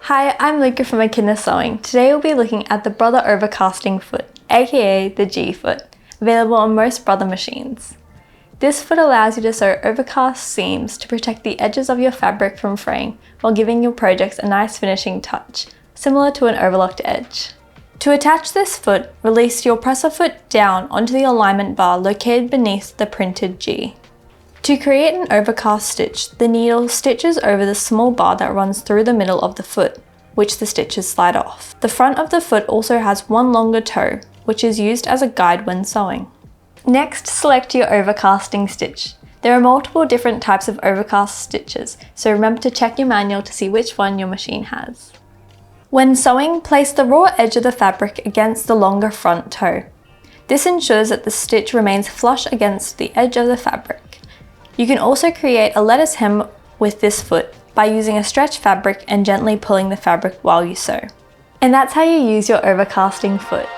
Hi, I'm Luca from Echidna Sewing. Today we'll be looking at the Brother Overcasting Foot, aka the G foot, available on most Brother machines. This foot allows you to sew overcast seams to protect the edges of your fabric from fraying while giving your projects a nice finishing touch, similar to an overlocked edge. To attach this foot, release your presser foot down onto the alignment bar located beneath the printed G. To create an overcast stitch, the needle stitches over the small bar that runs through the middle of the foot, which the stitches slide off. The front of the foot also has one longer toe, which is used as a guide when sewing. Next, select your overcasting stitch. There are multiple different types of overcast stitches, so remember to check your manual to see which one your machine has. When sewing, place the raw edge of the fabric against the longer front toe. This ensures that the stitch remains flush against the edge of the fabric. You can also create a lettuce hem with this foot by using a stretch fabric and gently pulling the fabric while you sew. And that's how you use your overcasting foot.